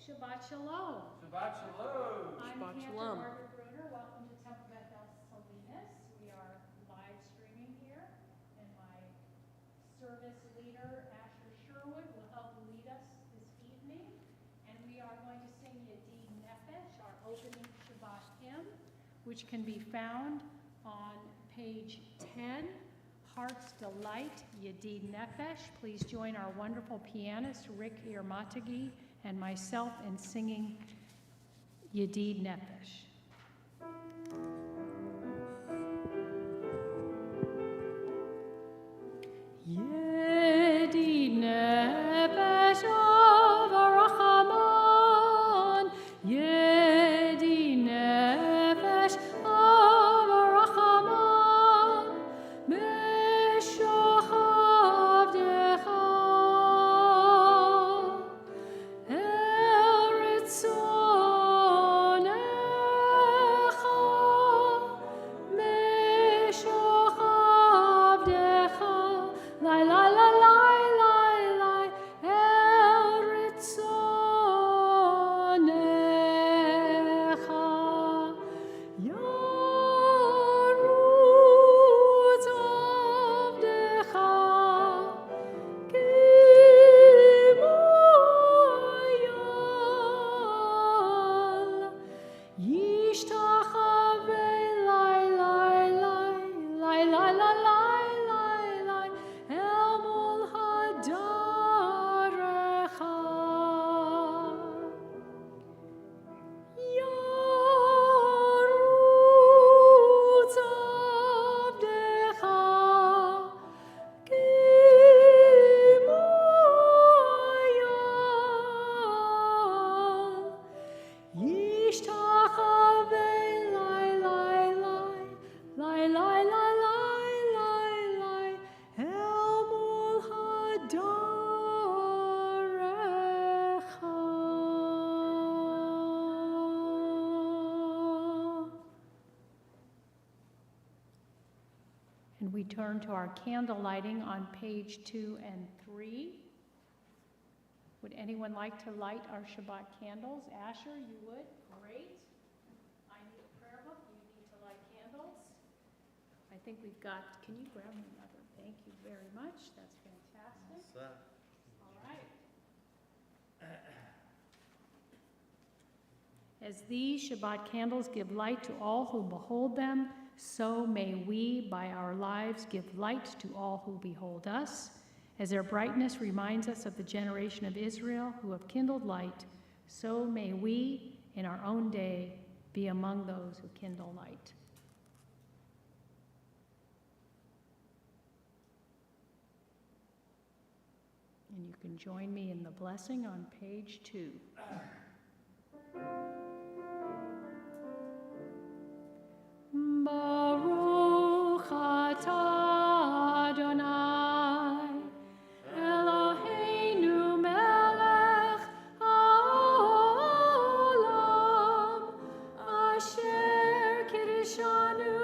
Shabbat Shalom. Shabbat Shalom. I'm Shabbat Cantor Shalom. Margaret Bruner. Welcome to Temple Beth El Salinas. We are live streaming here, and my service leader, Asher Sherwood, will help lead us this evening. And we are going to sing Yedid Nefesh, our opening Shabbat hymn, which can be found on page 10, Heart's Delight, Yedid Nefesh. Please join our wonderful pianist, Rick Irmatagi, and myself in singing Yedid Nefesh. Yedid Nefesh Avarachaman, Yedid Nefesh Avarachaman, Meshochav Decha. And we turn to our candle lighting on page 2 and 3. Would anyone like to light our Shabbat candles? Asher, you would? Great. I need a prayer book. You need to light candles. I think we've got, can you grab me another? Thank you very much. That's fantastic. All right. As these Shabbat candles give light to all who behold them, so may we, by our lives, give light to all who behold us. As their brightness reminds us of the generation of Israel who have kindled light, so may we, in our own day, be among those who kindle light. And you can join me in the blessing on page 2. Baruch atah Adonai, Eloheinu melech haolam, asher kiddushanu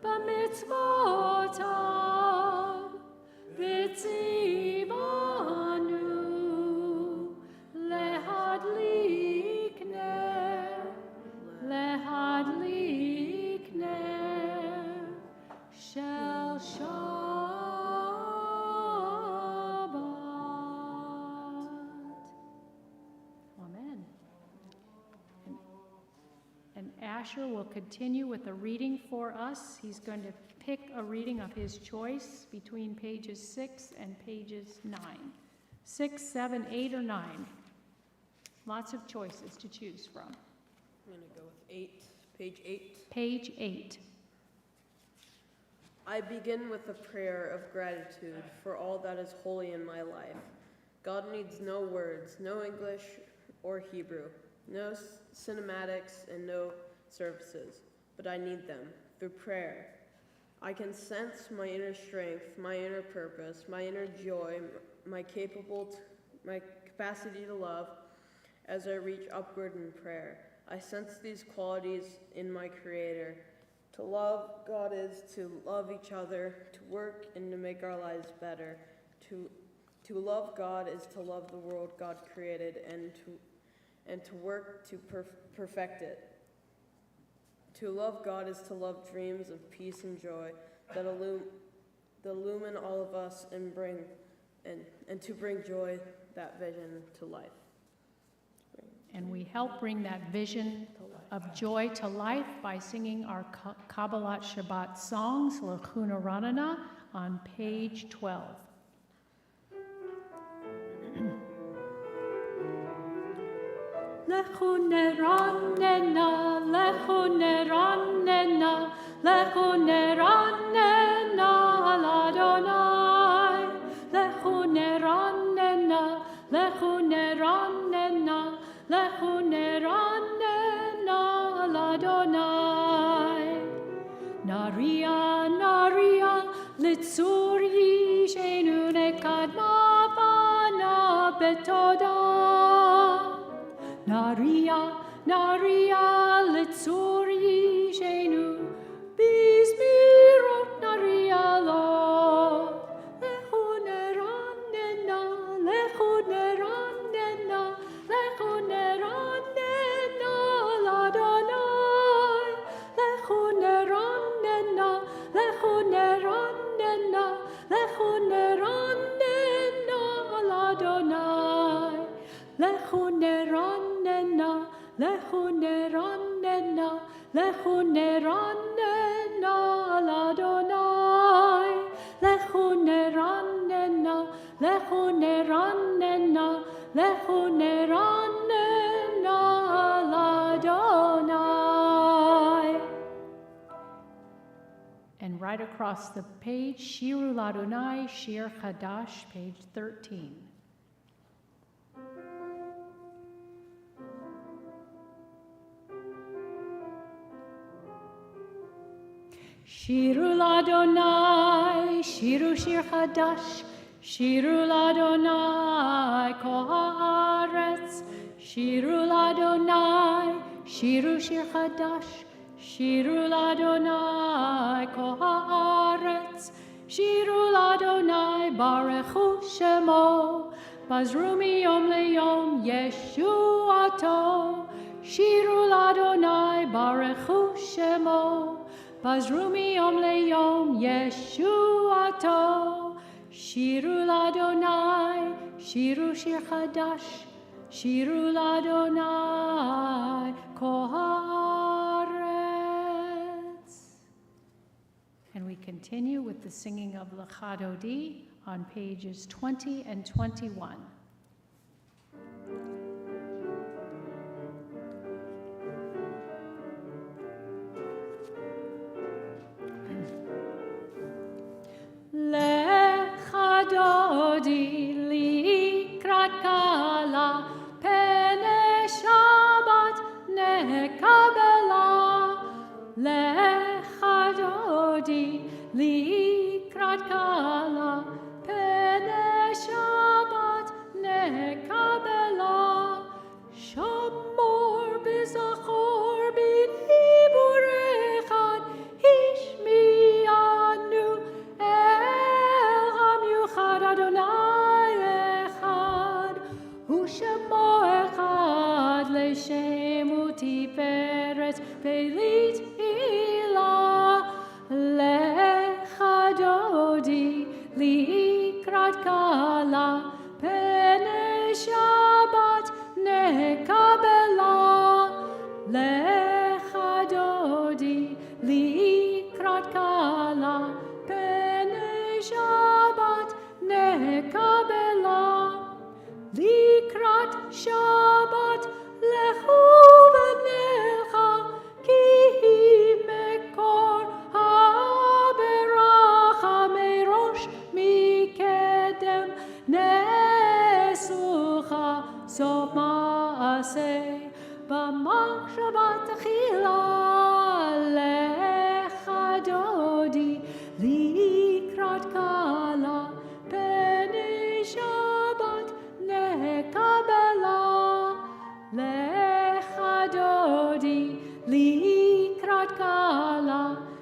b'mitzvotav, v'tzivanu lehadlik ner, shel Shabbat. Amen. And Asher will continue with a reading for us. He's going to pick a reading of his choice between pages 6 and pages 9. 6, 7, 8, or 9. Lots of choices to choose from. I'm going to go with 8, page 8. Page 8. I begin with a prayer of gratitude for all that is holy in my life. God needs no words, no English or Hebrew, no cinematics and no services, but I need them through prayer. I can sense my inner strength, my inner purpose, my inner joy, my capacity to love as I reach upward in prayer. I sense these qualities in my Creator. To love God is to love each other, to work and to make our lives better. To love God is to love the world God created and and to work to perfect it. To love God is to love dreams of peace and joy that illumine all of us and to bring joy, that vision, to life. And we help bring that vision of joy to life by singing our Kabbalat Shabbat songs, L'chuna Ranana, on page 12. L'chuna Ranana, L'chuna Ranana, L'chuna Ranana, L'Adonai. L'chuna Ranana, L'chuna Ranana, L'chuna Ranana, L'Adonai. Naria, Naria, Litzur Yishenu Nekadma Bana Betoda. Naria, Naria, Litzur Yishenu Bizmirot Naria Lo. L'chuna Ranana, L'chuna Ranana, L'chuna Ranana, L'Adonai. L'chuna Ranana, L'chuna Ranana, L'chuna Ranana, L'Adonai. L'chuna Ranana, L'chuna Ranana, L'chuna Ranana, L'Adonai. L'chuna Ranana, L'chuna Ranana, L'chuna Ranana, L'Adonai. And right across the page, Shiru L'Adonai, Shir Chadash, page 13. Shiru L'Adonai, Shiru Shir Chadash, Shiru L'Adonai, Kol Haaretz. Shiru L'Adonai, Shiru Shir Chadash, Shiru L'Adonai, Kol Haaretz. Shiru L'Adonai, Barechu Shemo, Bazru miyom leyom Yeshuato. Shiru L'Adonai, Barechu Shemo, Bazru miyom leyom Yeshuato. Shiru L'Adonai, Shiru Shir Chadash, Shiru L'Adonai, Kol Haaretz. And we continue with the singing of Lecha Dodi on pages 20 and 21. Lecha Dodi likrat kala, pene Shabbat nekabela. Lecha Dodi likrat kala, pene Shabbat nekabela. Shamor b'zachor b'dibur echad, hishmi'anu el ham yuchad Adonai echad, u'shemo echad le'shem u'tiferet belit ilah. Lecha Dodi likrat kala, pene Shabbat nekabela. Lecha Dodi likrat kala, pene Shabbat nekabela. Likrat Shabbat lechu v'necha, ki hi mekor ha'beracha merosh mikedem nesucha sof ma'aseh b'machshavat achila. Lecha Dodi likrat kala, pene Shabbat nekabela. Lecha Dodi likrat kala,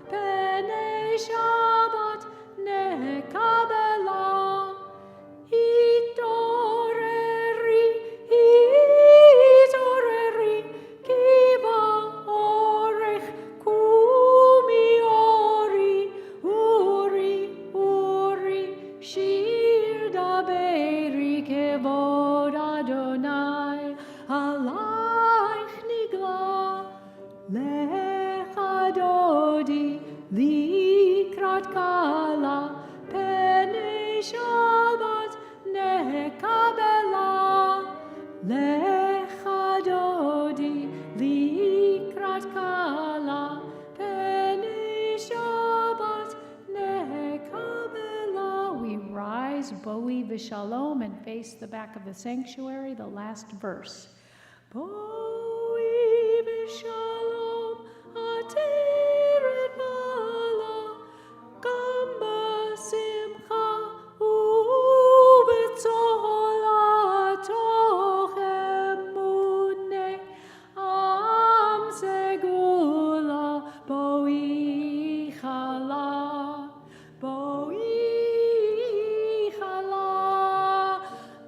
pene Shabbat nekabela. Hitoreri, hitoreri. Boi v'shalom, and face the back of the sanctuary, the last verse. Boi v'shalom, ateret bala, gam b'simcha u'b'tzol atoch emunei am segula boi chala, boi chala,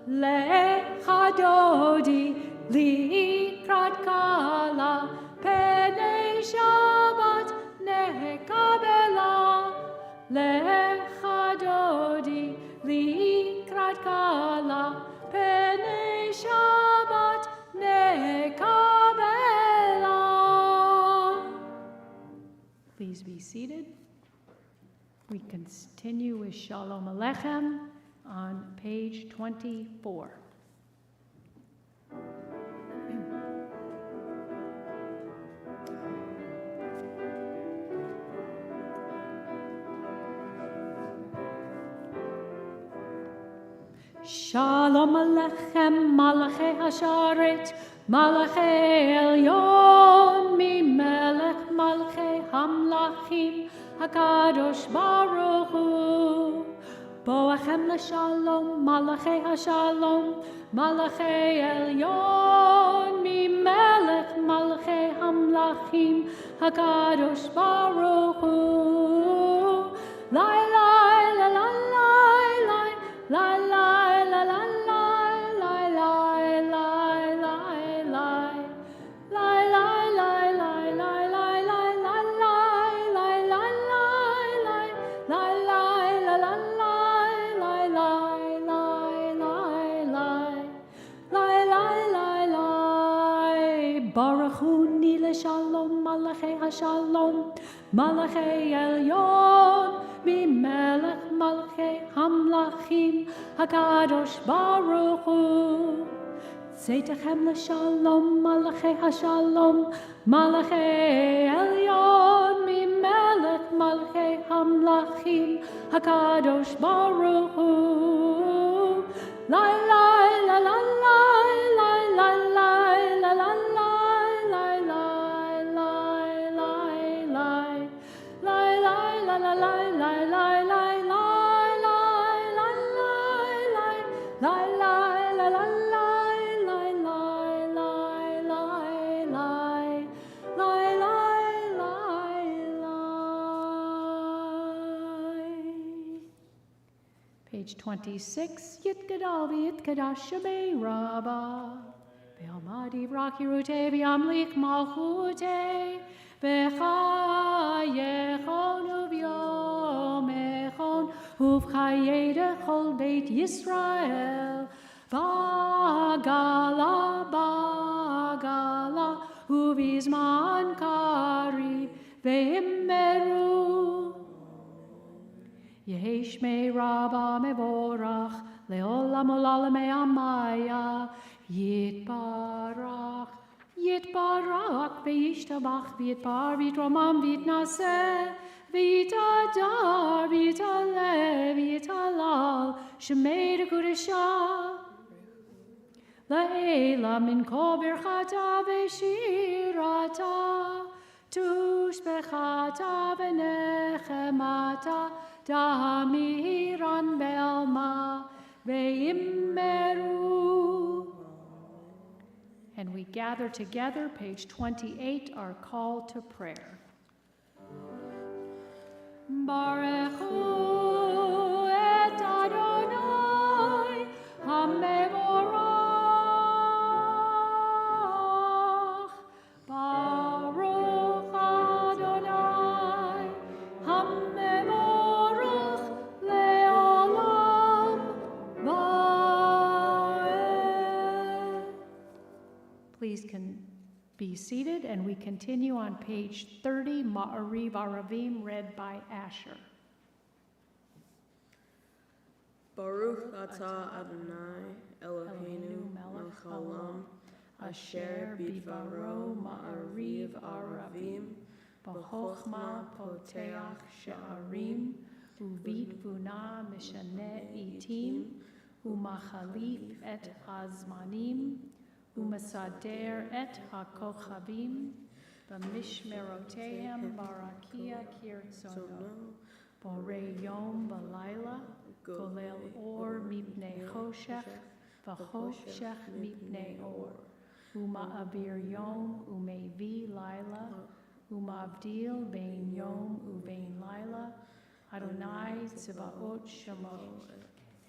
lecha dodi likrat kala, penei Shabbat nekabela, lecha dodi likrat kala, penei Shabbat nekabela. Please be seated. We continue with Shalom Aleichem on page 24. Shalom Aleichem, Malachei Hasharet, Malachei Elyon, Mimelech Malachei Hamlachim, HaKadosh Baruch Hu. Boachem LeShalom, Malachei Hashalom, Malachei Elyon, Mimelech Malachei Hamlachim, HaKadosh Baruch Hu. Lai lai la la lai lai, lai lai la la lai lai lai lai lai lai, lai lai lai lai lai lai lai lai lai lai lai lai lai la la lai lai lai lai lai lai lai. Baruch Hu Nile Shalom, Malachei Hashalom, Malachei Elyon, Mimelech Malachei Hamlachim, HaKadosh Baruch Hu. Zeitechem LeShalom, Malachei Hashalom, Malachei Elyon, Mimelech Malachei Hamlachim, HaKadosh Baruch Hu. Lai lai la la lai lai lai lai la la lai lai lai lai lai lai, lai lai la la lai lai lai lai lai lai lai lai lai la la lai lai lai lai lai lai. Page 26. Yit gadal v'yit kadash shabei rabba, ve'amadi v'rakirute v'amlik malchute, ve'chayechon u'vyomechon u'v'chayei dechol beit Yisrael, bagala bagala u'vizman karib ve'immeru. Yehi shmei rabba mevorach leolam olam me'amaya, yitbarach yitbarach ve'yishtabach v'yitbar v'yitromam v'yitnaseh v'yitadar v'yitaleh v'yitalal shemei dekudesha le'ela min kol birchata ve'shirata tushbechata v'nechemata damiran belma ve'immeru. And we gather together, page 28, our call to prayer. Baruch Hu et Adonai HaMevorach, Baruch Adonai HaMevorach le'olam va'ed. Please can be seated, and we continue on page 30, Ma'ariv Aravim, read by Asher. Baruch atah Adonai Eloheinu melech haolam, asher bidvaro ma'ariv aravim, b'chochma poteach she'arim, uvit vuna mishaneh itim, ומחליף את הזמנים, ומסדר את הכוכבים, במשמרותיהם ברקיע כרצונו, בורא יום ולילה, גולל אור מפני חושך, וחושך מפני אור. ומעביר יום ומביא לילה, ומבדיל בין יום ובין לילה, אדוני צבאות שמו.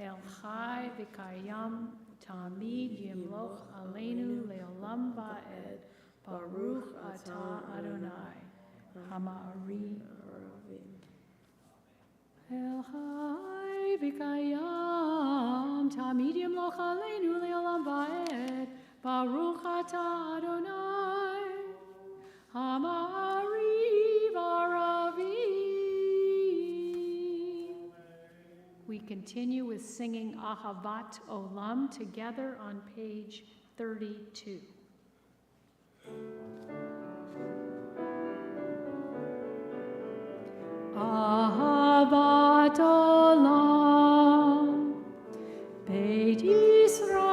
אל חי וקיים, תמיד ימלוך עלינו לעולם ועד. ברוך אתה אדוני, המעריב. אל חי וקיים, תמיד ימלוך עלינו לעולם ועד. ברוך אתה אדוני, המעריב ערבי. We continue with singing Ahavat Olam together on page 32. Ahavat Olam, Beit Yisrael,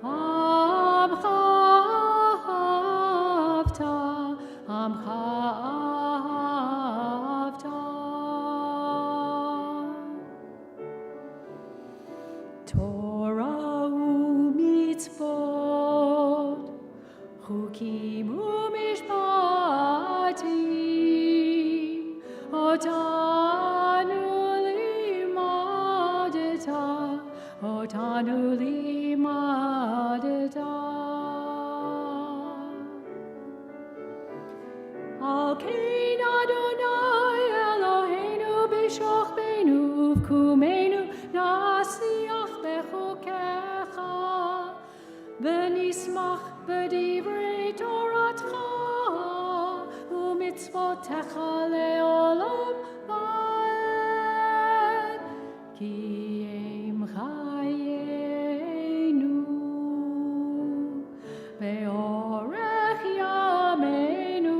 Amcha Ahavta, Amcha Ahavta. Torah u'mitzvot, chukim u'mishpatim, otanu limadeta, otanu limadeta. Al kein Adonai Eloheinu b'shochbeinu v'kumeinu nasiach bechukecha v'nismach b'divrei Toratcha u'mitzvotecha le'olam va'ed ki em chayenu ve'orech yameinu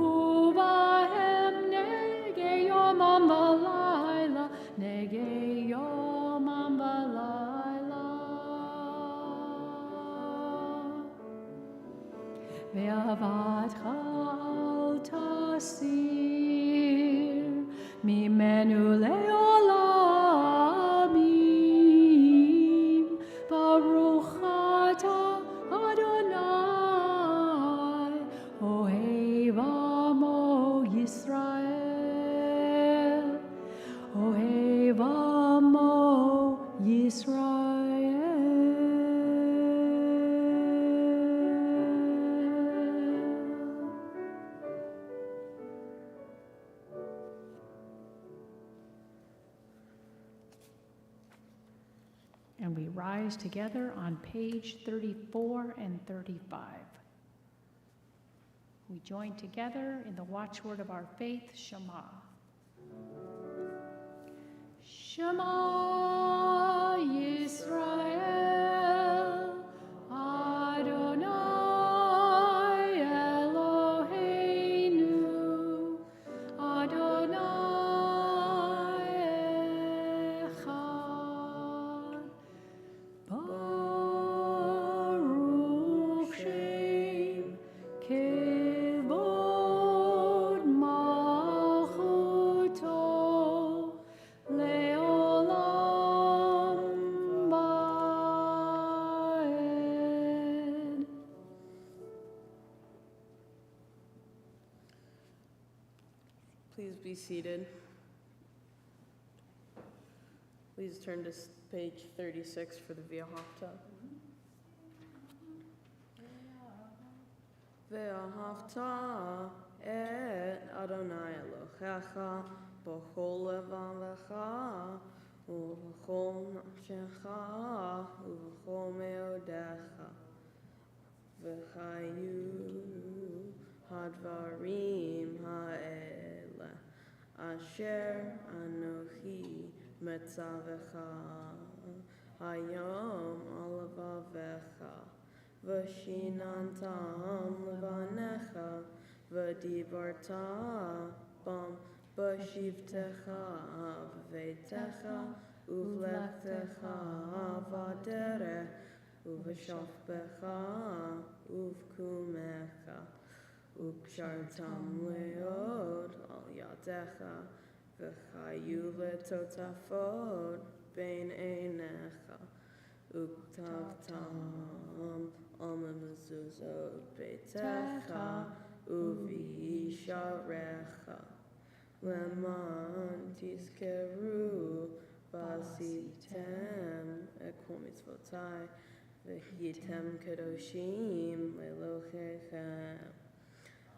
uvahem nege yomam v'layla, nege yomam v'layla. Ve'avatcha al tasir mimenu le'olamim, baruch ata Adonai, ohev amo Yisrael, ohev amo Yisrael. And we rise together on page 34 and 35. We join together in the watchword of our faith, Shema. Shema Yisrael, Adonai Eloheinu, Adonai Echad. Baruch Shem Kevod Malchuto Leolam Vaed. Please be seated. Please turn to page 36 for the Via Hafta. Ve'ahavta et Adonai Elohecha b'chol levavecha u'b'chol nafshecha u'b'chol meodecha v'chayu hadvarim ha'ele asher anochi metzavecha hayom alavavecha v'shinantam levanecha v'dibarta bam בשבתך בביתך ובלכתך בדרך ובשוכבך ובקומך וקשרתם מאוד על ידיך וחיו לטוטפות בין עיניך וכתבתם על מזוזות ביתך ובישעריך למען תזכרו ועשיתם את כל מצוותיי והייתם קדושים לאלוהיכם.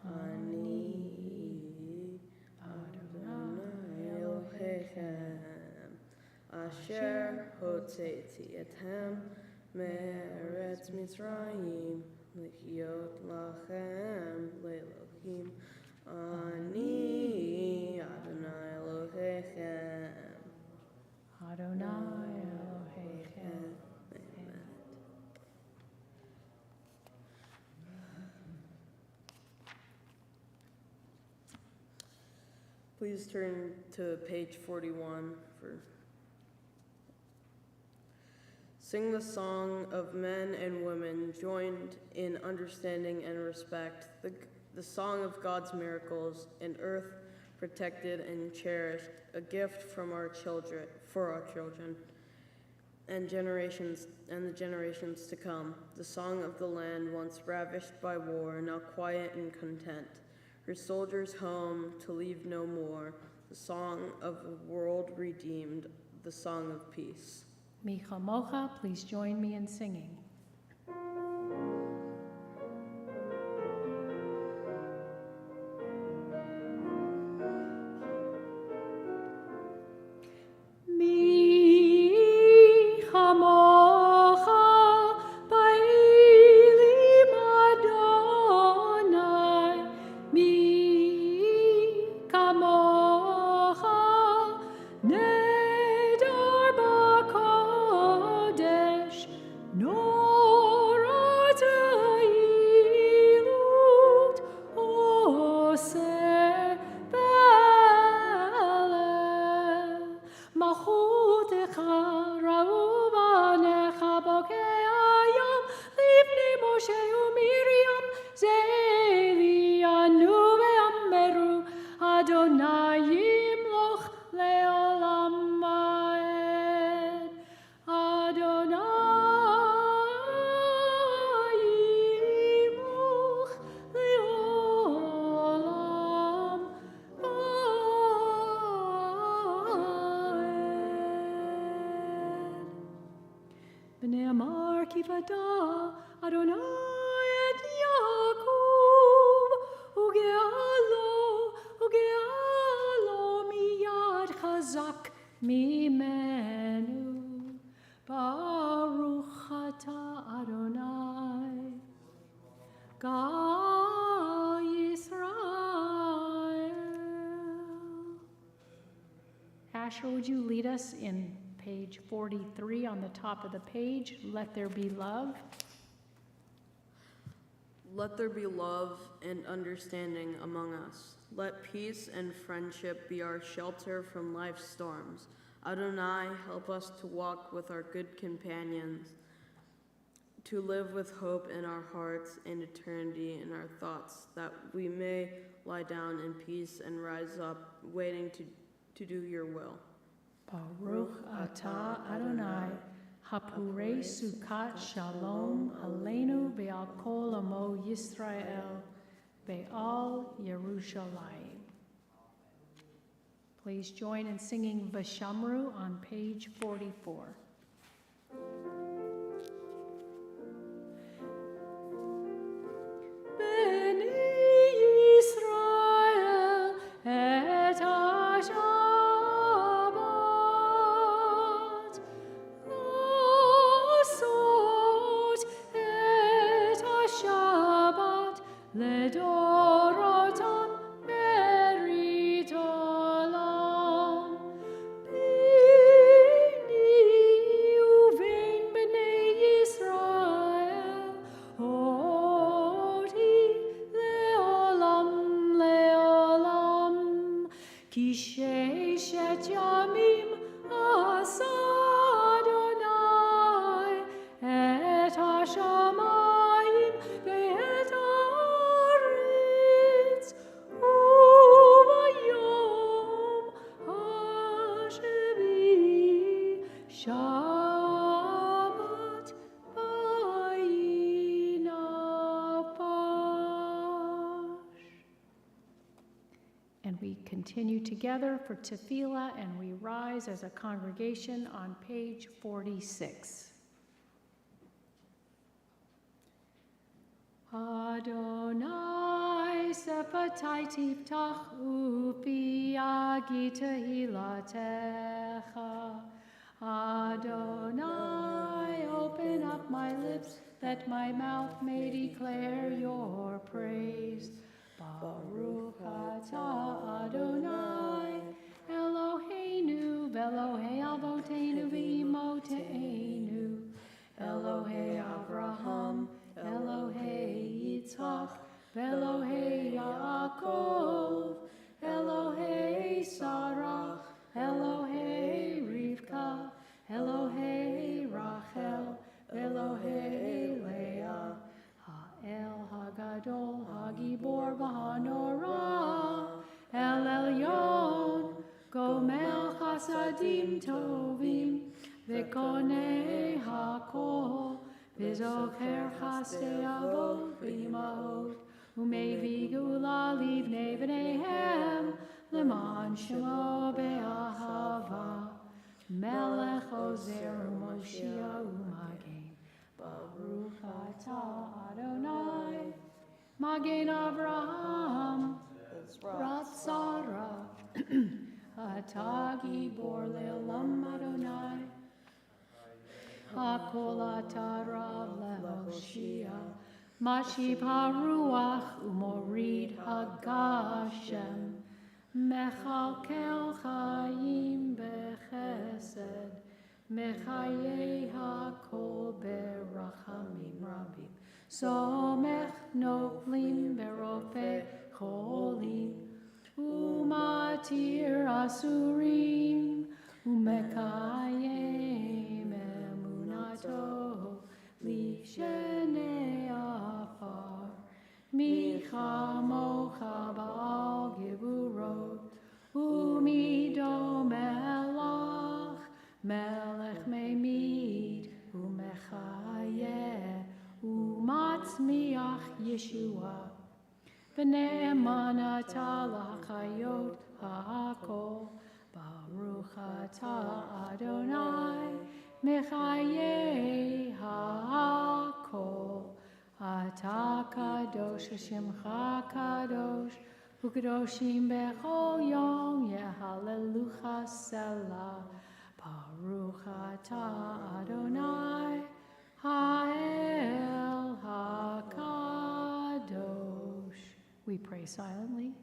אני אדוני אלוהיכם אשר הוצאתי אתכם מארץ מצרים להיות לכם לאלוהים. אני אדוני אלוהיכם. Adonai Elohechem. Amen. Please turn to page 41 for Sing the song of men and women joined in understanding and respect, the song of God's miracles, and earth protected and cherished, a gift from our children, for our children, and the generations to come. The song of the land once ravished by war, now quiet and content, her soldiers home to leave no more. The song of a world redeemed, the song of peace. Micha Mocha, please join me in singing. Asher, would you lead us in page 43 on the top of the page? Let there be love. Let there be love and understanding among us. Let peace and friendship be our shelter from life's storms. Adonai, help us to walk with our good companions, to live with hope in our hearts and eternity in our thoughts, that we may lie down in peace and rise up, waiting to do your will. Baruch atah Adonai, hapurei sukat shalom aleinu ve'al kol amo Yisrael ve'al Yerushalayim. Please join in singing Vashamru on page 44. Shabbat Bayinabash. And we continue together for tefillah, and we rise as a congregation on page 46. Adonai sefatai tiftach upi agi tehilatecha. Adonai, open up my lips that my mouth may declare your praise. Baruch atah Adonai, Eloheinu v'Elohei avoteinu v'imoteinu, Elohei Avraham, Elohei Yitzhak, Elohei Yaakov, Elohei Sarah, Elohei Rivka, Elohei Rachel, Elohei Leah, Ha'el Hagadol, Hagibor v'Hanorah, El Elyon, Gomel Chasadim Tovim, V'konei Hakol, V'zocher Chasdei Avot v'Imahot, U'mei Gula Livnei V'neihem, L'man Shemo Be'ahava, Melech Ozer U'Moshia U'Magen, Baruch atah Adonai, Magen Avraham, Rat Sarah, Atah Gibor Le'olam Adonai, Hakol atah Rav leHoshia, Mashib HaRuach U'Morid HaGashem, Mechalkel Chaim Bechesed, Mechayei HaKol Berachamim Rabim, Somech Noflim Berofe Cholim, Umatir Asurim, Umekayem Emunato, Lishenei Afar, Micha Mocha Baal Geburot, Umido Melach, Melech Memid, Umechayeh, Umatzmiach Yeshua, V'ne'eman atah l'chayot ha'akol, Baruch atah Adonai, Mechayei ha'akol, Atah kadosh Hashemcha kadosh, U'kadoshim bechol yom yehalelucha selah, Baruch atah Adonai, Ha'el HaKadosh. We pray silently.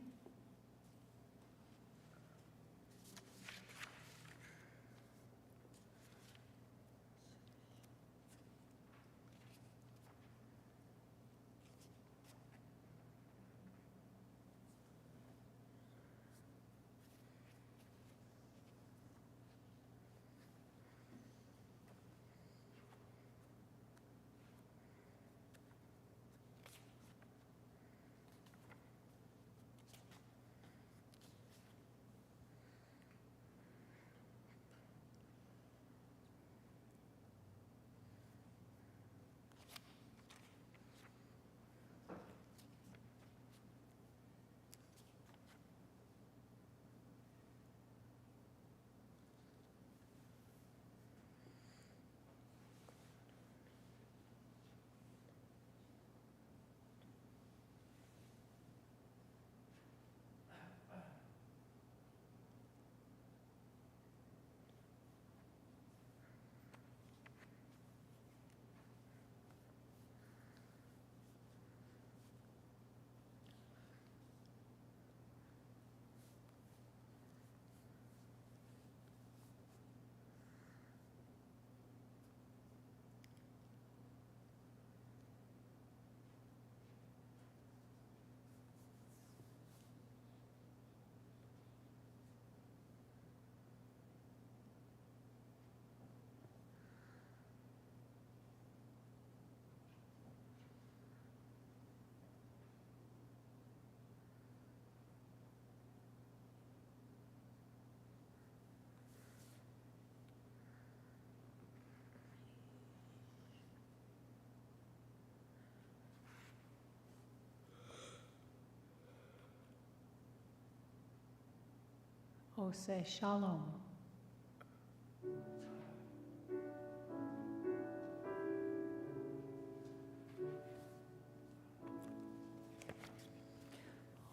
Ose Shalom.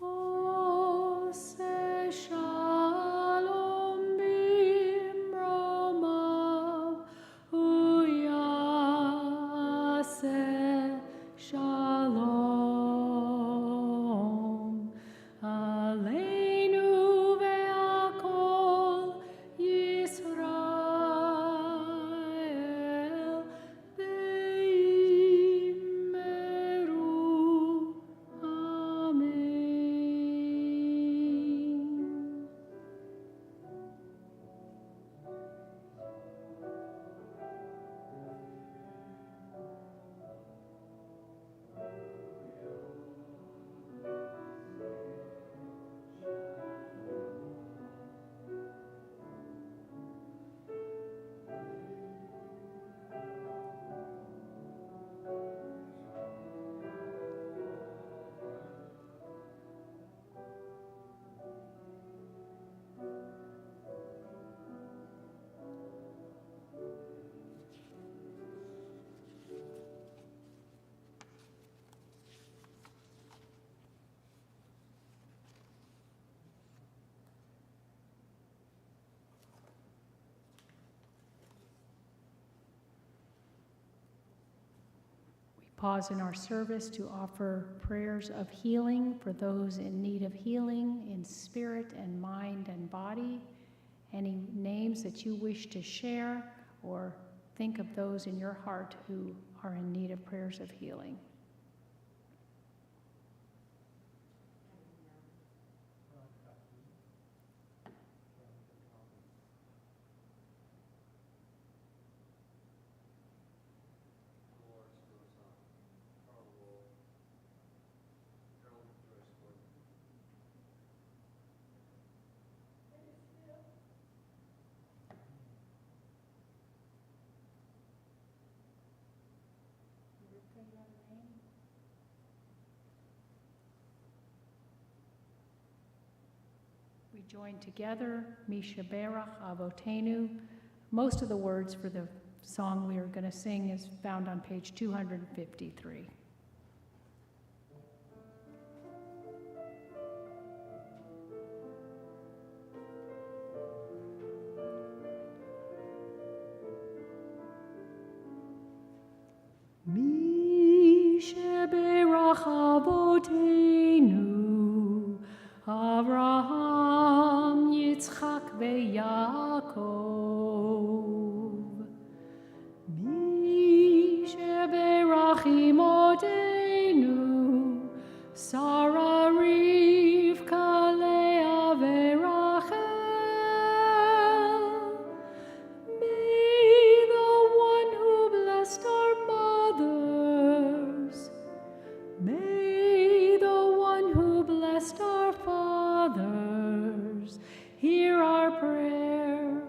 Ose Shalom bimromav uyase Shalom aleinu ve'akol Yisrael beimeru. Amen. Pause in our service to offer prayers of healing for those in need of healing in spirit and mind and body. Any names that you wish to share, or think of those in your heart who are in need of prayers of healing. We join together, Misha Berach Avotenu. Most of the words for the song we are going to sing is found on page 253. Misha Berach Avotenu, Avraham, Yitzchak, veYaakov. Misha berach imotenu, Sarah, Rivka, Leah, veRachel. May the one who blessed our mothers, may the one who blessed our fathers, hear our prayer,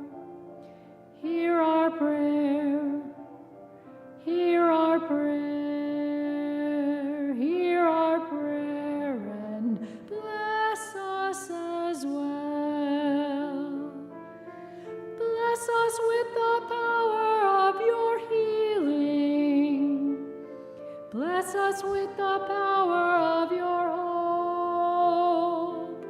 hear our prayer, hear our prayer, hear our prayer, and bless us as well. Bless us with the power of your healing. Bless us with the power of your hope.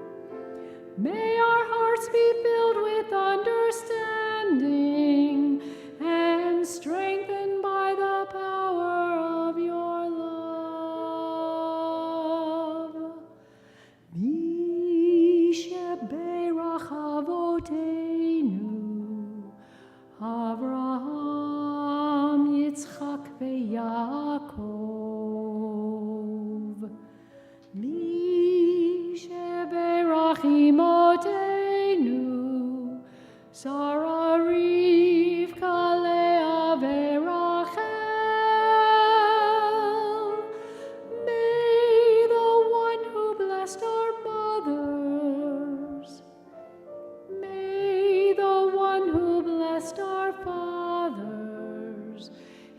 May our hearts be filled with understanding and strengthened by the power of your love. Misha berach avotenu, Avraham, Yitzchak, veYaakov. Misha berach imotenu, Sarah, Rivka, Leah, veRachel. May the one who blessed our mothers, may the one who blessed our fathers,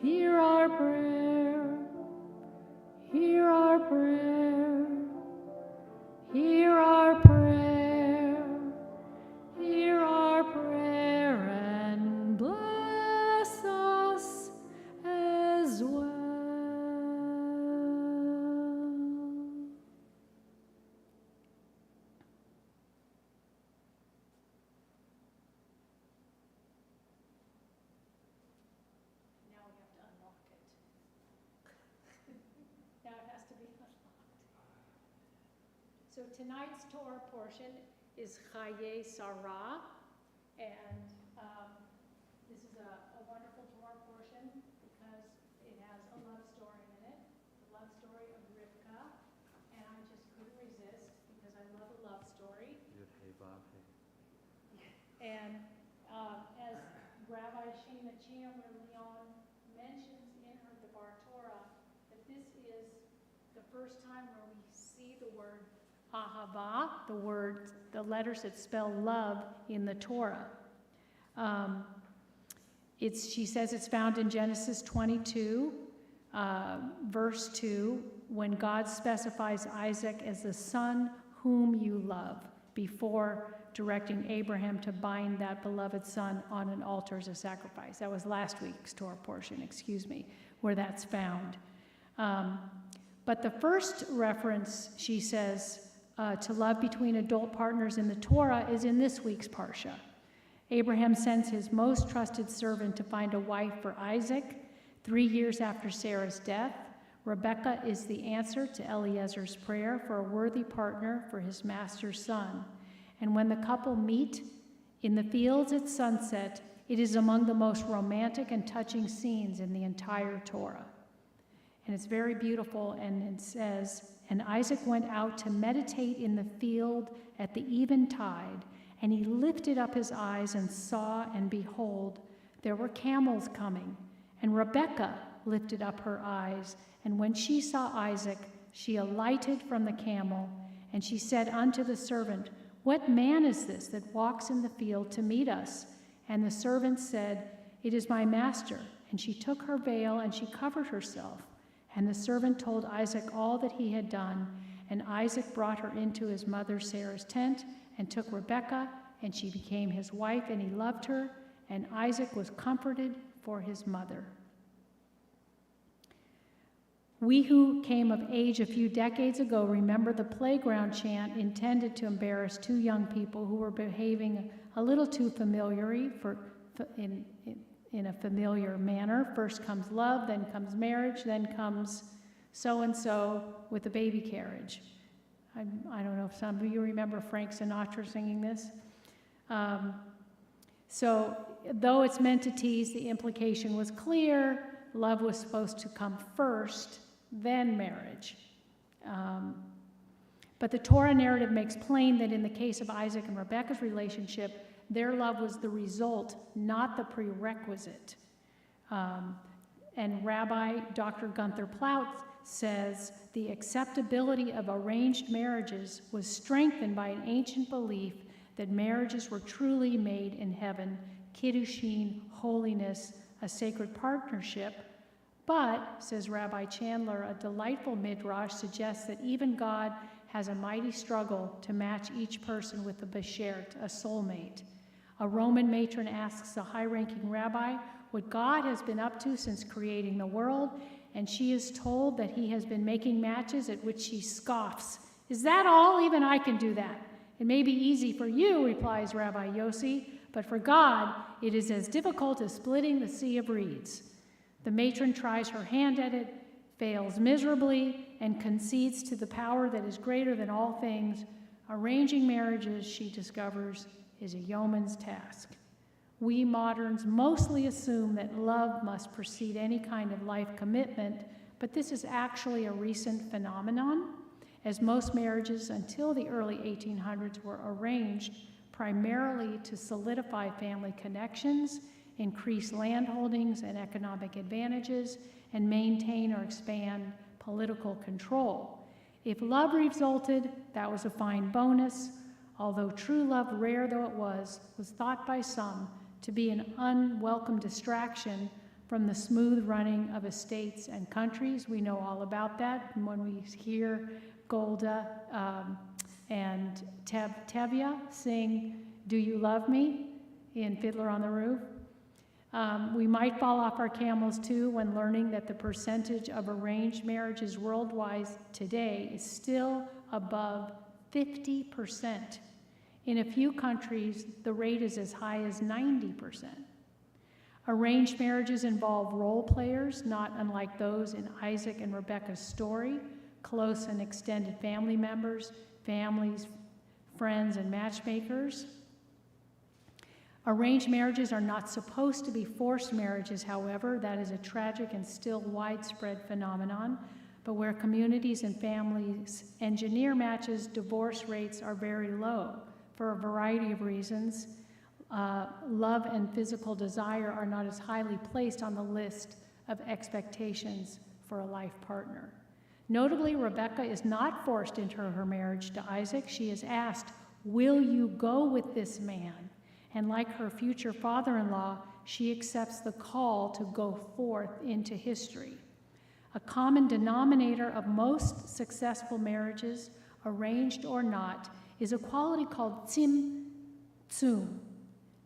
hear our prayer, hear our prayer, hear our prayer, hear So tonight's Torah portion is Chayei Sarah, and this is a wonderful Torah portion because it has a love story in it, the love story of Rivka, and I just couldn't resist because I love a love story. And as Rabbi Sheena Chandler Leon mentions in her Devar Torah, that this is the first time where we see the word Ahava, the letters that spell love in the Torah. She says it's found in Genesis 22, verse 2, when God specifies Isaac as the son whom you love, before directing Abraham to bind that beloved son on an altar as a sacrifice. That was last week's Torah portion, where that's found. But the first reference, she says, to love between adult partners in the Torah is in this week's Parsha. Abraham sends his most trusted servant to find a wife for Isaac 3 years after Sarah's death. Rebekah is the answer to Eliezer's prayer for a worthy partner for his master's son. And when the couple meet in the fields at sunset, it is among the most romantic and touching scenes in the entire Torah. And it's very beautiful, and it says, and Isaac went out to meditate in the field at the eventide, and he lifted up his eyes and saw, and behold, there were camels coming. And Rebekah lifted up her eyes, and when she saw Isaac, she alighted from the camel, and she said unto the servant, What man is this that walks in the field to meet us? And the servant said, It is my master. And she took her veil, and she covered herself. And the servant told Isaac all that he had done, and Isaac brought her into his mother Sarah's tent, and took Rebekah, and she became his wife, and he loved her, and Isaac was comforted for his mother. We who came of age a few decades ago remember the playground chant intended to embarrass two young people who were behaving a little too familiarly in a familiar manner. First comes love, then comes marriage, then comes so-and-so with a baby carriage. I don't know if some of you remember Frank Sinatra singing this. So though it's meant to tease, the implication was clear. Love was supposed to come first, then marriage. But the Torah narrative makes plain that in the case of Isaac and Rebekah's relationship, their love was the result, not the prerequisite. And Rabbi Dr. Gunther Plaut says the acceptability of arranged marriages was strengthened by an ancient belief that marriages were truly made in heaven, kiddushin, holiness, a sacred partnership. But, says Rabbi Chandler, a delightful midrash suggests that even God has a mighty struggle to match each person with a beshert, a soulmate. A Roman matron asks a high-ranking rabbi what God has been up to since creating the world, and she is told that he has been making matches, at which she scoffs. Is that all? Even I can do that. It may be easy for you, replies Rabbi Yossi, but for God it is as difficult as splitting the sea of reeds. The matron tries her hand at it, fails miserably, and concedes to the power that is greater than all things. Arranging marriages, she discovers, is a yeoman's task. We moderns mostly assume that love must precede any kind of life commitment, but this is actually a recent phenomenon, as most marriages until the early 1800s were arranged primarily to solidify family connections, increase land holdings and economic advantages, and maintain or expand political control. If love resulted, that was a fine bonus, although true love, rare though it was thought by some to be an unwelcome distraction from the smooth running of estates and countries. We know all about that. And when we hear Golda and Tevye sing Do You Love Me in Fiddler on the Roof, we might fall off our camels too when learning that the percentage of arranged marriages worldwide today is still above 50%. In a few countries, the rate is as high as 90%. Arranged marriages involve role players, not unlike those in Isaac and Rebekah's story, close and extended family members, families, friends, and matchmakers. Arranged marriages are not supposed to be forced marriages, however. That is a tragic and still widespread phenomenon. But where communities and families engineer matches, divorce rates are very low for a variety of reasons. Love and physical desire are not as highly placed on the list of expectations for a life partner. Notably, Rebecca is not forced into her marriage to Isaac. She is asked, "Will you go with this man?" And like her future father-in-law, she accepts the call to go forth into history. A common denominator of most successful marriages, arranged or not, is a quality called tzimtzum.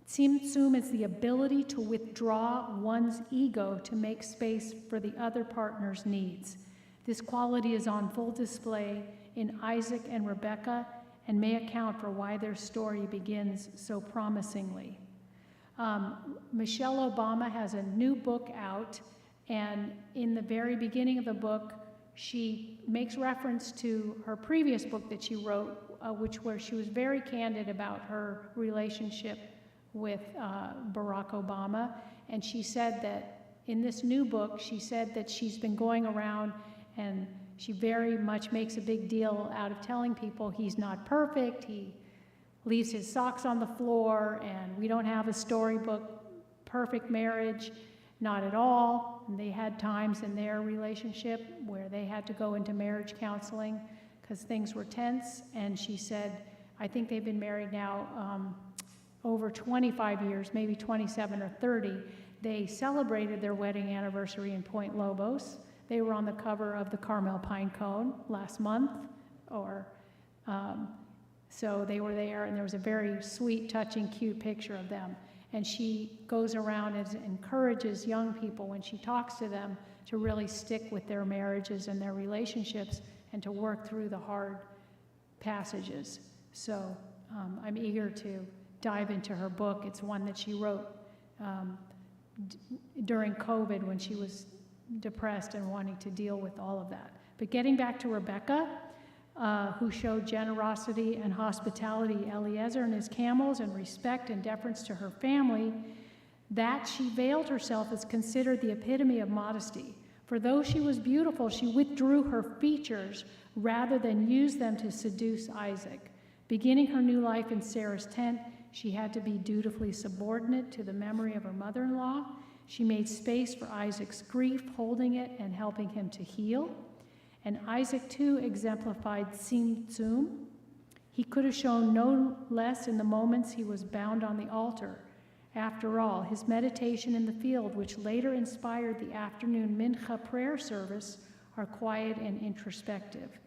Tzimtzum is the ability to withdraw one's ego to make space for the other partner's needs. This quality is on full display in Isaac and Rebecca and may account for why their story begins so promisingly. Michelle Obama has a new book out, and in the very beginning of the book, she makes reference to her previous book that she wrote, where she was very candid about her relationship with Barack Obama. And she said that in this new book, she said that she's been going around and she very much makes a big deal out of telling people he's not perfect, he leaves his socks on the floor, and we don't have a storybook perfect marriage, not at all. And they had times in their relationship where they had to go into marriage counseling because things were tense. And she said, I think they've been married now over 25 years, maybe 27 or 30. They celebrated their wedding anniversary in Point Lobos. They were on the cover of the Carmel Pine Cone last month, so they were there, and there was a very sweet, touching, cute picture of them. And she goes around and encourages young people when she talks to them to really stick with their marriages and their relationships and to work through the hard passages. So I'm eager to dive into her book. It's one that she wrote during COVID when she was depressed and wanting to deal with all of that. But getting back to Rebecca, who showed generosity and hospitality, Eliezer and his camels, and respect and deference to her family, that she veiled herself is considered the epitome of modesty. For though she was beautiful, she withdrew her features rather than use them to seduce Isaac. Beginning her new life in Sarah's tent, she had to be dutifully subordinate to the memory of her mother-in-law. She made space for Isaac's grief, holding it and helping him to heal. And Isaac, too, exemplified tzimtzum. He could have shown no less in the moments he was bound on the altar. After all, his meditation in the field, which later inspired the afternoon mincha prayer service, are quiet and introspective.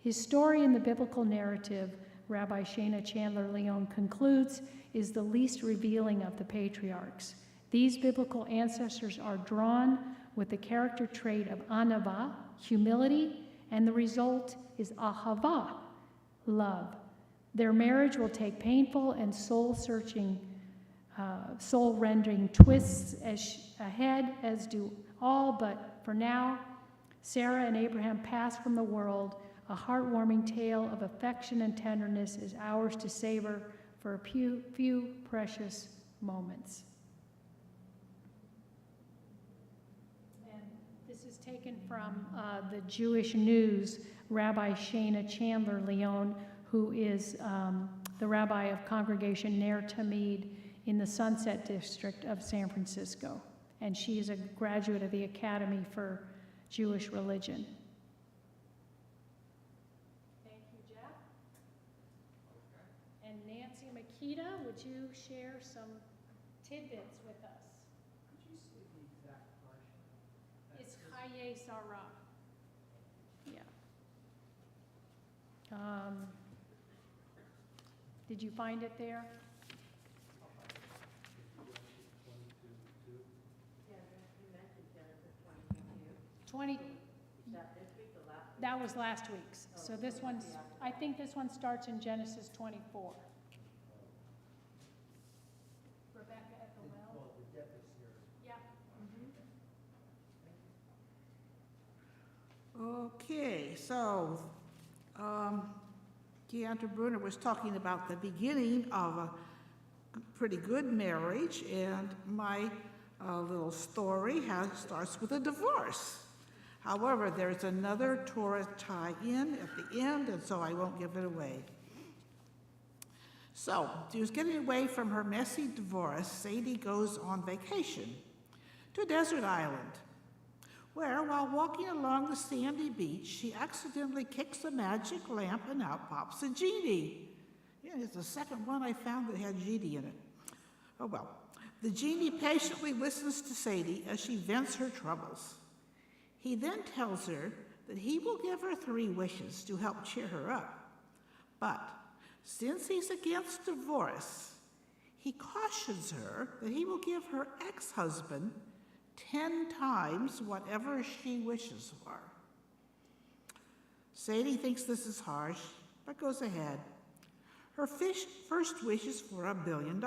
His story in the biblical narrative, Rabbi Shana Chandler Leon concludes, is the least revealing of the patriarchs. These biblical ancestors are drawn with the character trait of anava, humility, and the result is ahava, love. Their marriage will take painful and soul-searching, soul-rending twists ahead, as do all, but for now, Sarah and Abraham pass from the world. A heartwarming tale of affection and tenderness is ours to savor for a few precious moments. Taken from the Jewish News, Rabbi Shana Chandler Leon, who is the rabbi of Congregation Ner Tamid in the Sunset District of San Francisco. And she is a graduate of the Academy for Jewish Religion. Thank you, Jeff. And Nancy Makita, would you share some tidbits with us? Chayei Sarah. Yeah. Did you find it there? Yeah, you mentioned Genesis 22. 20. Is that this week or last week? That was last week's. So this one's, I think this one starts in Genesis 24. Rebecca at the well. Yeah. Okay, so Keandra Bruner was talking about the beginning of a pretty good marriage, and my little story starts with a divorce. However, there's another Torah tie-in at the end, and so I won't give it away. So, she was getting away from her messy divorce. Sadie goes on vacation to a desert island, where, while walking along the sandy beach, she accidentally kicks a magic lamp and out pops a genie. Yeah, it's the second one I found that had genie in it. Oh well. The genie patiently listens to Sadie as she vents her troubles. He then tells her that he will give her 3 wishes to help cheer her up. But since he's against divorce, he cautions her that he will give her ex-husband 10 times whatever she wishes for. Sadie thinks this is harsh, but goes ahead. Her first wish is for $1 billion.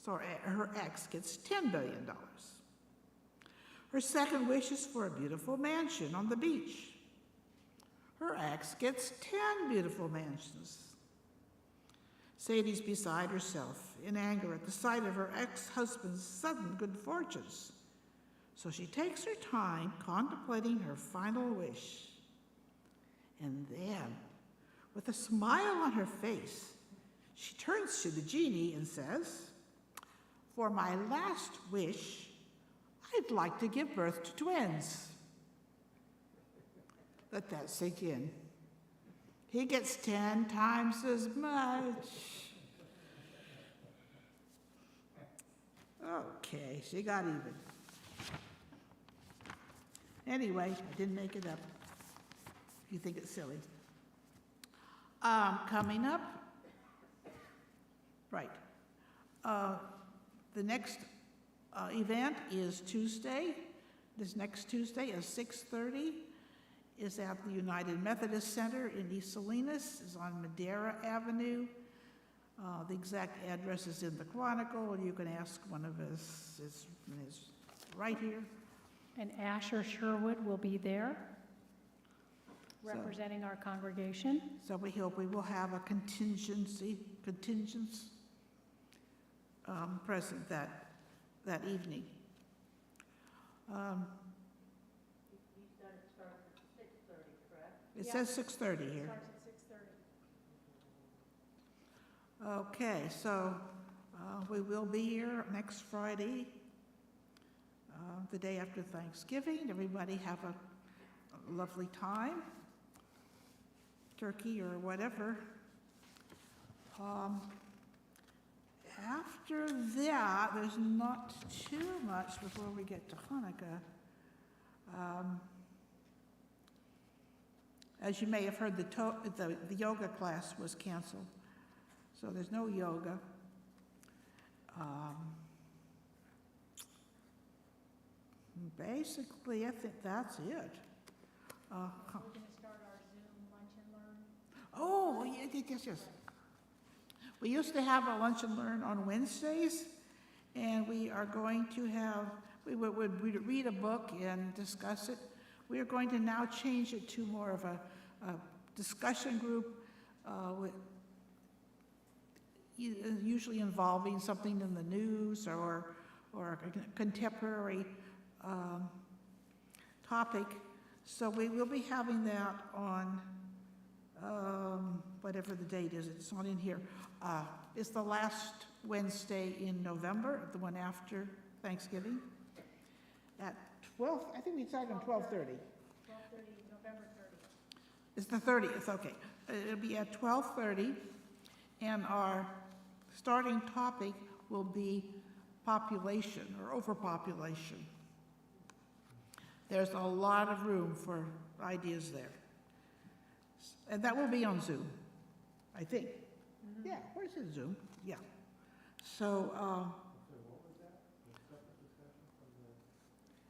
So her ex gets $10 billion. Her second wish is for a beautiful mansion on the beach. Her ex gets 10 beautiful mansions. Sadie's beside herself in anger at the sight of her ex-husband's sudden good fortunes. So she takes her time contemplating her final wish. And then, with a smile on her face, she turns to the genie and says, "For my last wish, I'd like to give birth to twins." Let that sink in. He gets 10 times as much. Okay, she got even. Anyway, I didn't make it up. You think it's silly. Coming up, right. The next event is Tuesday. This next Tuesday at 6:30 is at the United Methodist Center in East Salinas. It's on Madera Avenue. The exact address is in the Chronicle, and you can ask one of us. It's right here. And Asher Sherwood will be there, representing our congregation. So we hope we will have a contingents present that evening. You said it starts at 6:30, correct? It Yeah. says 6:30 here. Starts at 6:30. Okay, so we will be here next Friday, the day after Thanksgiving. Everybody have a lovely time, turkey or whatever. After that, there's not too much before we get to Hanukkah. As you may have heard, the yoga class was canceled, so there's no yoga. Basically, I think that's it. We're going to start our Zoom lunch and learn. Oh, yes. We used to have a lunch and learn on Wednesdays, and we are going to have, we would read a book and discuss it. We are going to now change it to more of a discussion group, with usually involving something in the news or a contemporary topic. So we will be having that on whatever the date is. It's not in here. It's the last Wednesday in November, the one after Thanksgiving, at 12. I think we decided on 12:30. 12:30, November 30th. It's the 30th. Okay, it'll be at 12:30, and our starting topic will be population or overpopulation. There's a lot of room for ideas there. And that will be on Zoom, I think. Mm-hmm. Yeah, where's it, Zoom? Yeah. So, So what was that? A separate discussion from the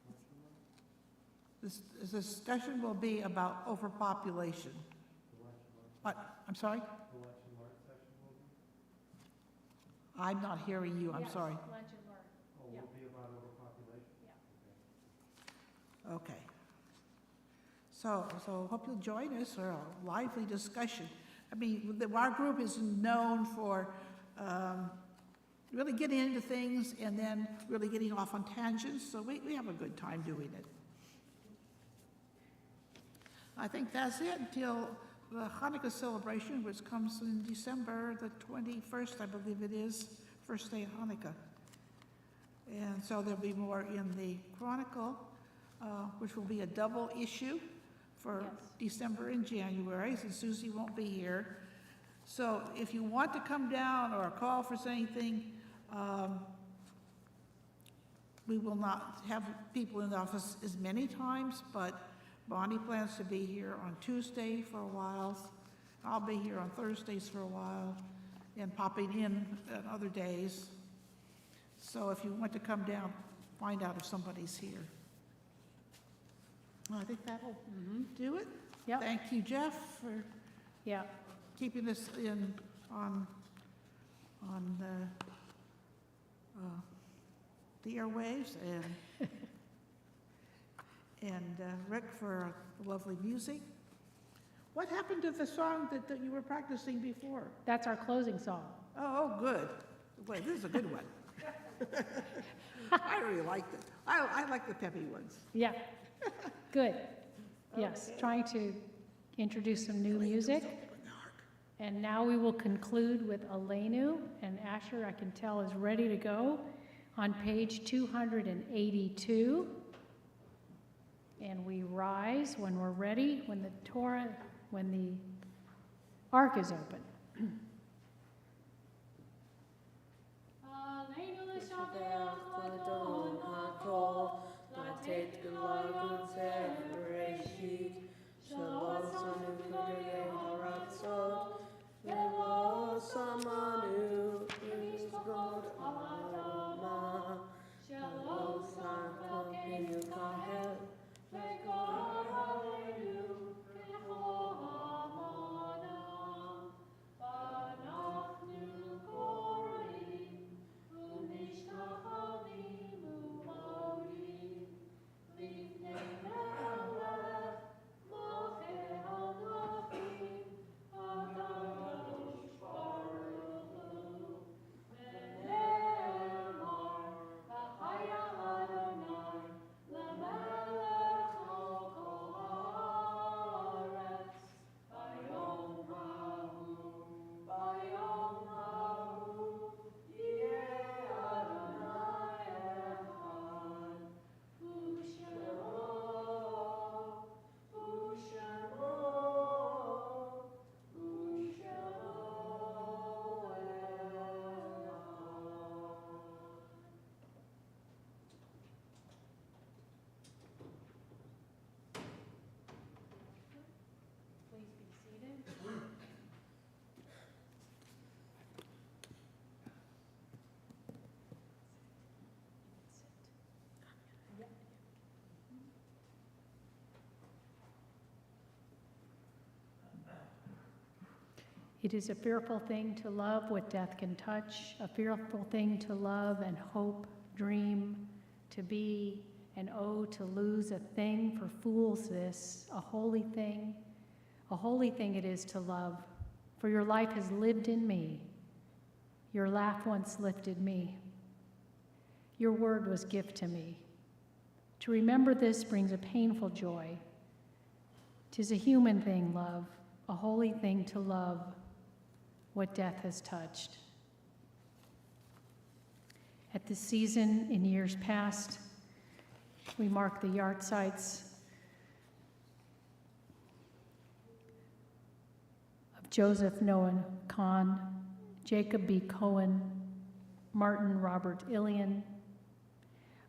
lunch and learn? this discussion will be about overpopulation. The lunch and learn? What? I'm sorry? The lunch and learn session will be? I'm not hearing you. I'm Yes, sorry. lunch and learn. Oh, Yeah. will be about overpopulation? Yeah. Okay. Okay. So hope you'll join us for a lively discussion. I mean, our group is known for really getting into things and then really getting off on tangents, so we have a good time doing it. I think that's it until the Hanukkah celebration, which comes in December the 21st, I believe it is, first day of Hanukkah. And so there'll be more in the Chronicle, which will be a double issue for Yes. December and January, since Susie won't be here. So if you want to come down or call for anything, we will not have people in the office as many times, but Bonnie plans to be here on Tuesday for a while. I'll be here on Thursdays for a while and popping in on other days. So if you want to come down, find out if somebody's here. I think that'll do it. Yep. Thank you, Jeff, for Yeah, keeping us on the airwaves, and Rick for lovely music. What happened to the song that you were practicing before? that's our closing song. Oh, good. Wait, this is a good one. I really liked it. I like the peppy ones. Yeah, good. Yes, Okay. trying to introduce some new music. And now we will conclude with Elenu, and Asher, I can tell, is ready to go on page 282. And we rise when we're ready, when the ark is open. Please be seated. It is a fearful thing to love what death can touch, a fearful thing to love and hope, dream, to be, and oh, to lose a thing for fools this, a holy thing it is to love, for your life has lived in me, your laugh once lifted me, your word was gift to me. To remember this brings a painful joy. 'Tis a human thing, love, a holy thing to love what death has touched. At this season, in years past, we mark the yahrzeits of Joseph Noah Kahn, Jacob B. Cohen, Martin Robert Ilian,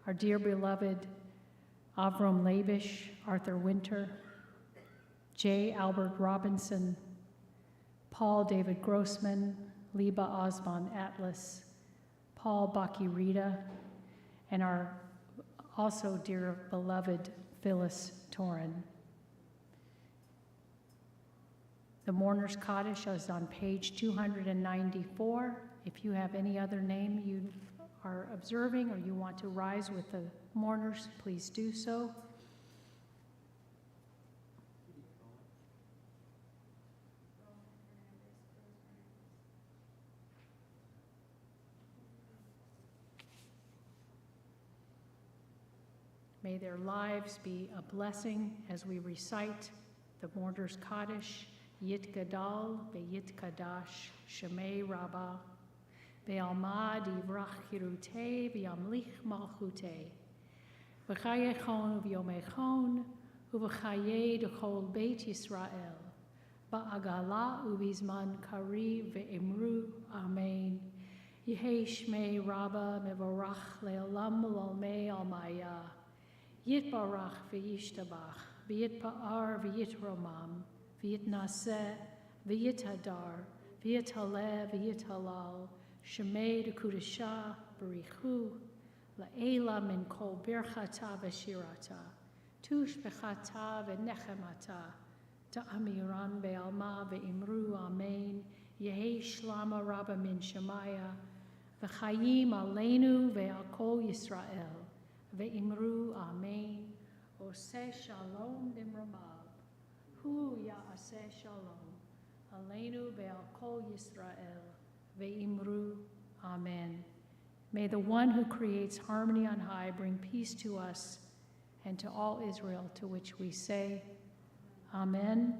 our dear beloved Avram Labish, Arthur Winter, J. Albert Robinson, Paul David Grossman, Liba Osman Atlas, Paul Bakirita, and our also dear beloved Phyllis Torin. The mourner's cottage is on page 294. If you have any other name you are observing or you want to rise with the mourners, please do so. May their lives be a blessing as we recite the Mourner's Kaddish, Yit Gadal, Yit Kadash, Shemei Rabbah, Be'almad Yivrach Hirutei, V'yamlich Malchutei, V'chayechon V'yomechon, Uv'chayei D'chol Beit Yisrael, Ba'agala Uvizman Kari Ve'emru, Amen. Yehei Shmei Rabbah Mevorach Le'olam L'olmei Almaya, Yitbarach V'yishtabach, V'yitpa'ar V'yitromam, V'yitnaseh V'yithadar, V'yithaleh V'yithalal, Shemei D'Kudashah B'richu, La'ela Min Kol Birchata V'shirata, Tush B'chata V'nechemata, Ta'amiran Be'alma Ve'imru Amen, Yehei Shlama Rabba Min Shemaya, V'chayim Aleinu Ve'al Kol Yisrael, Ve'imru Amen, Oseh Shalom Nimramav, Hu Ya'aseh Shalom, Aleinu Ve'al Kol Yisrael, Ve'imru Amen. May the one who creates harmony on high bring peace to us and to all Israel, to which we say, Amen.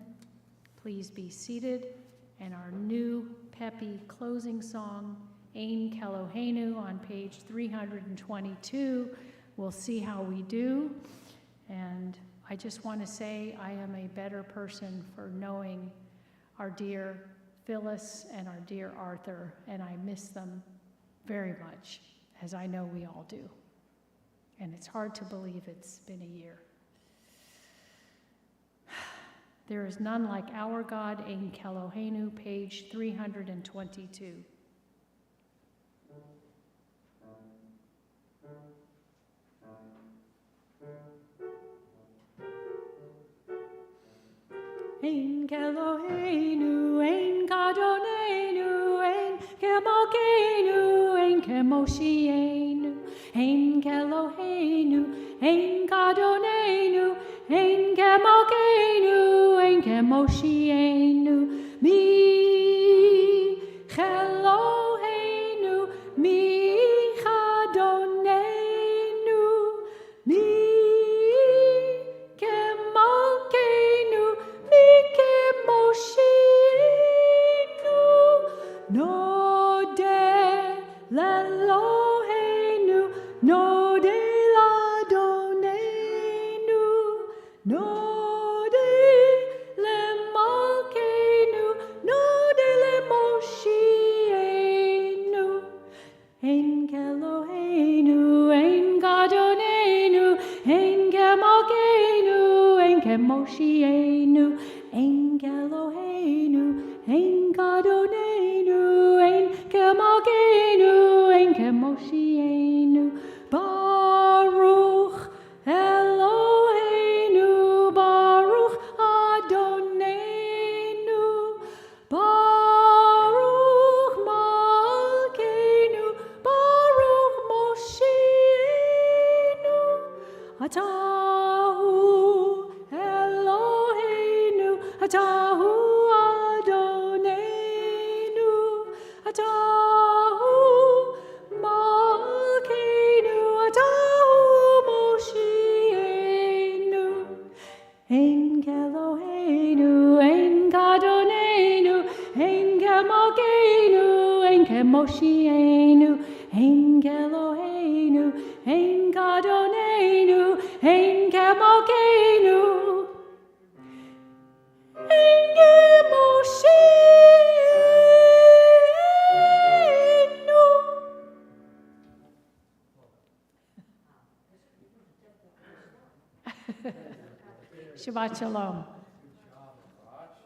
Please be seated. And our new peppy closing song, Ein Keloheinu, on page 322. We'll see how we do. And I just want to say I am a better person for knowing our dear Phyllis and our dear Arthur, and I miss them very much, as I know we all do. And it's hard to believe it's been a year. There is none like our God, Ein Keloheinu, page 322. Ein Keloheinu, Ein Gadonenu, Ein Kemalkeinu, Ein Kemoshienu, Ein Keloheinu, Ein Gadonenu, Ein Kemalkeinu, Ein Kemoshienu, Mi Keloheinu, Mi Gadonenu, Mi Kemalkeinu, Mi Kemoshienu, Node Lelohenu, Node Ladonenu, Node Lemalkeinu, Node Lemoshienu, Ein Keloheinu, Ein Gadonenu, Ein Kemalkeinu, Ein Kemoshienu, Ein Keloheinu, Ein Gadonenu, Ein Kemalkeinu, Ein Kemoshienu, Baruch Eloheinu, Baruch Adonenu, Baruch Malkeinu, Baruch Moshienu, Atahu Eloheinu, Atahu Adonenu, Atahu Malkeinu, Atahu Moshienu, Ein Keloheinu, Ein Gadonenu, Ein Kemalkeinu, Ein Kemoshienu, Ein Keloheinu, Ein Gadonenu, Ein Kemalkeinu, Ein Kemoshienu. Shabbat Shalom.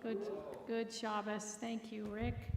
Good Shabbos. Thank you, Rick.